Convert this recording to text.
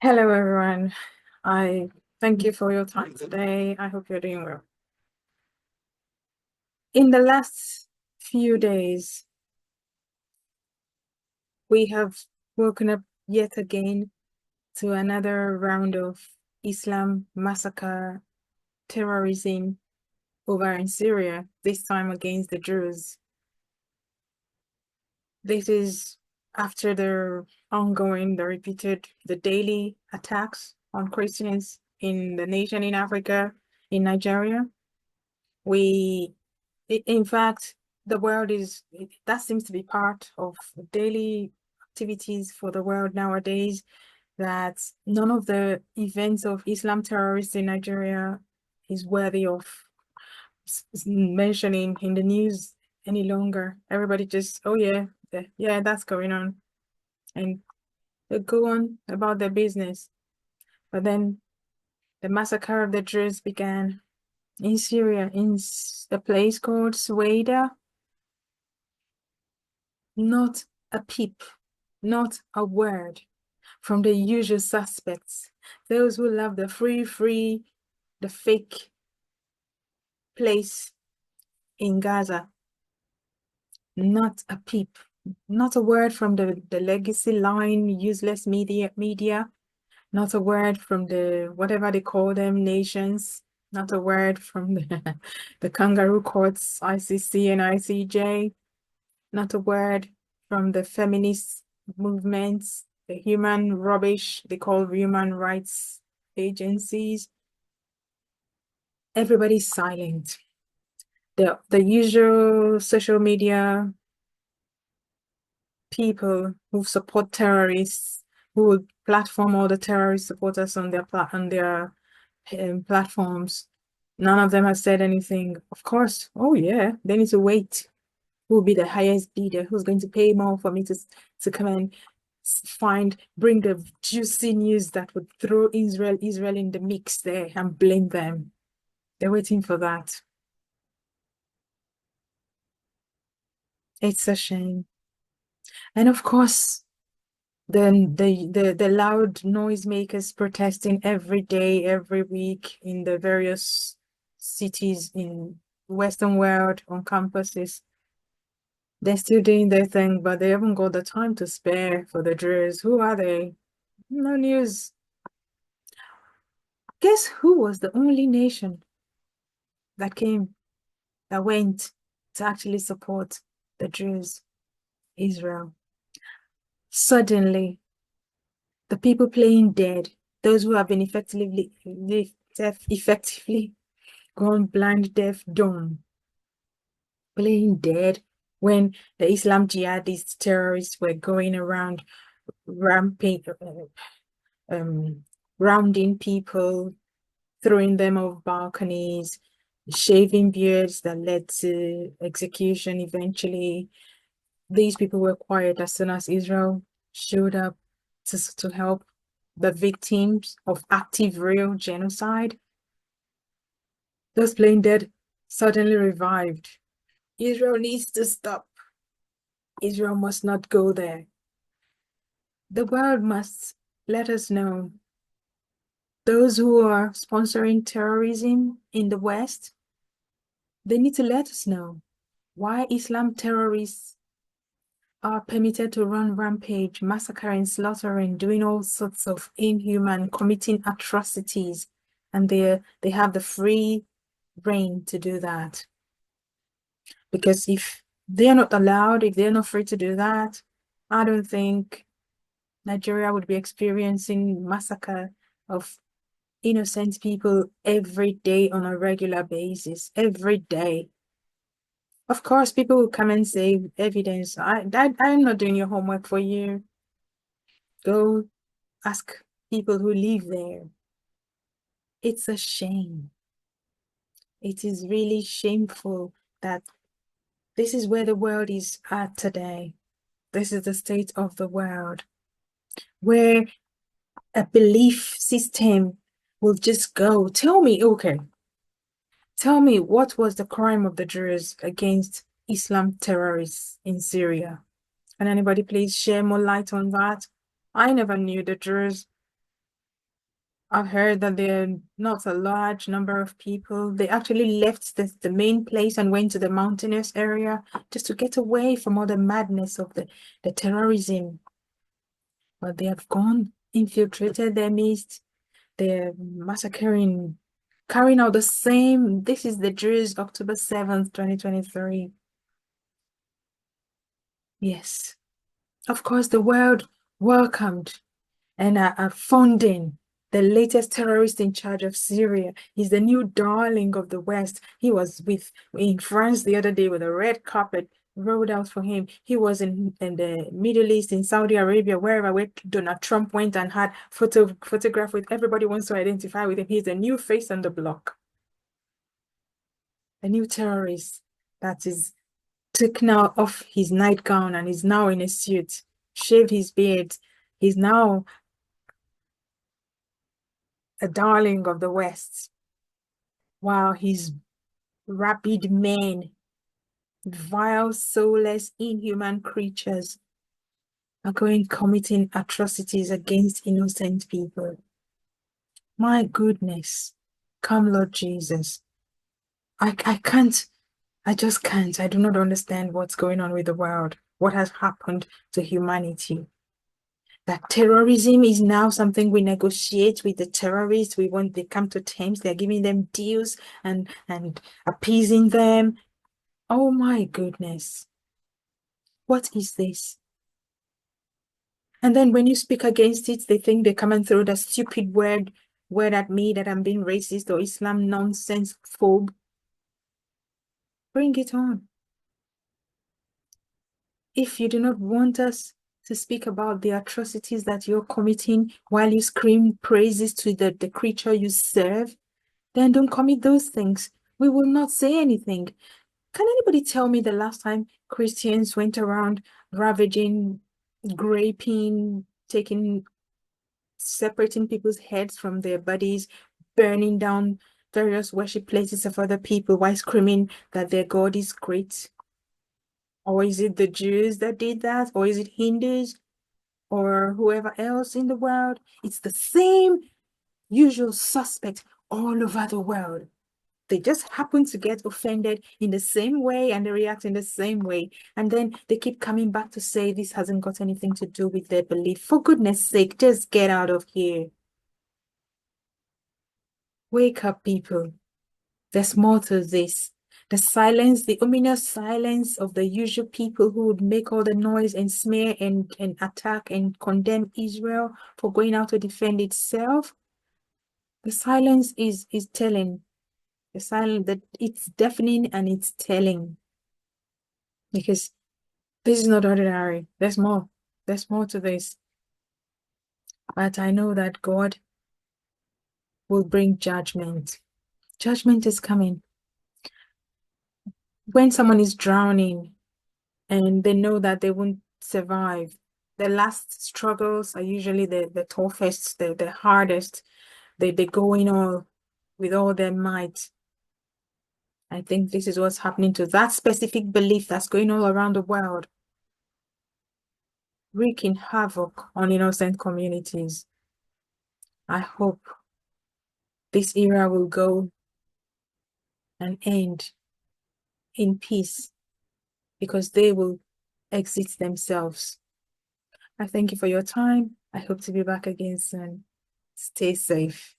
Hello, everyone. I thank you for your time today. I hope you're doing well. In the last few days, we have woken up yet again to another round of Islam massacre terrorism over in Syria, this time against the Druze. This is after the repeated, the daily attacks on Christians in the nation in Africa, in Nigeria. We In fact, the world that seems to be part of daily activities for the world nowadays, that none of the events of Islam terrorists in Nigeria is worthy of mentioning in the news any longer. Everybody just, oh yeah, yeah, that's going on. And they go on about their business. But then the massacre of the Druze began in Syria, in a place called Sueda. Not a peep, not a word from the usual suspects, those who love the the fake place in Gaza. Not a peep, not a word from the legacy line, useless media, not a word from the whatever they call them, nations, not a word from the kangaroo courts, ICC and ICJ. Not a word from the feminist movements, the human rubbish they call human rights agencies. Everybody's silent. The usual social media people who support terrorists, who will platform all the terrorist supporters on their platforms. None of them has said anything. Of course, oh yeah, they need to wait. Who will be the highest bidder? Who's going to pay more for me to come and bring the juicy news that would throw Israel in the mix there and blame them? They're waiting for that. It's a shame. And of course, the loud noisemakers protesting every day, every week in the various cities in Western world on campuses. They're still doing their thing, but they haven't got the time to spare for the Druze. Who are they? No news. Guess who was the only nation that went to actually support the Druze? Israel. Suddenly, the people playing dead, those who have been effectively gone blind, deaf, dumb, playing dead when the Islam jihadist terrorists were going around ramping, um, rounding people, throwing them off balconies, shaving beards that led to execution eventually. These people were quiet as soon as Israel showed up to help the victims of active real genocide. Those playing dead suddenly revived. Israel needs to stop. Israel must not go there. The world must let us know. Those who are sponsoring terrorism in the West, they need to let us know why Islam terrorists are permitted to run rampage, massacring, slaughtering, doing all sorts of inhuman, committing atrocities, and they have the free reign to do that. Because if they're not allowed, if they're not free to do that, I don't think Nigeria would be experiencing massacre of innocent people every day on a regular basis, every day. Of course, people will come and say evidence. I'm not doing your homework for you. Go ask people who live there. It's a shame. It is really shameful that this is where the world is at today. This is the state of the world, where a belief system will just go. Tell me, okay, tell me what was the crime of the Druze against Islam terrorists in Syria? Can anybody please share more light on that? I never knew the Druze. I've heard that there are not a large number of people. They actually left the main place and went to the mountainous area just to get away from all the madness of the terrorism. But they have gone, infiltrated their midst. They're massacring, carrying out the same. This is the Druze, October 7th, 2023. Yes. Of course, the world welcomed and are funding the latest terrorist in charge of Syria. He's the new darling of the West. He was in France the other day with a red carpet rolled out for him. He was in the Middle East, in Saudi Arabia, where Donald Trump went and had photograph with everybody wants to identify with him. He's a new face on the block, a new terrorist that is took now off his nightgown and is now in a suit, shaved his beard. He's now a darling of the West, while his rabid men, vile, soulless, inhuman creatures, are going committing atrocities against innocent people. My goodness. Come, Lord Jesus. I can't. I just can't. I do not understand what's going on with the world. What has happened to humanity? That terrorism is now something we negotiate with the terrorists. They come to terms, they're giving them deals and appeasing them. Oh my goodness. What is this? And then when you speak against it, they think they come and throw that stupid word at me that I'm being racist or Islam nonsense phobe. Bring it on. If you do not want us to speak about the atrocities that you're committing while you scream praises to the creature you serve, then don't commit those things. We will not say anything. Can anybody tell me the last time Christians went around ravaging, raping, separating people's heads from their bodies, burning down various worship places of other people while screaming that their God is great? Or is it the Jews that did that? Or is it Hindus? Or whoever else in the world? It's the same usual suspect all over the world. They just happen to get offended in the same way and they react in the same way. And then they keep coming back to say this hasn't got anything to do with their belief. For goodness sake, just get out of here. Wake up, people. There's more to this. The silence, the ominous silence of the usual people who would make all the noise and smear and attack and condemn Israel for going out to defend itself. The silence is telling. The silence that it's deafening and it's telling. Because this is not ordinary. There's more. There's more to this. But I know that God will bring judgment. Judgment is coming. When someone is drowning and they know that they won't survive, the last struggles are usually the toughest, the hardest. They go in all with all their might. I think this is what's happening to that specific belief that's going all around the world, wreaking havoc on innocent communities. I hope this era will go and end in peace because they will exit themselves. I thank you for your time. I hope to be back again soon. Stay safe.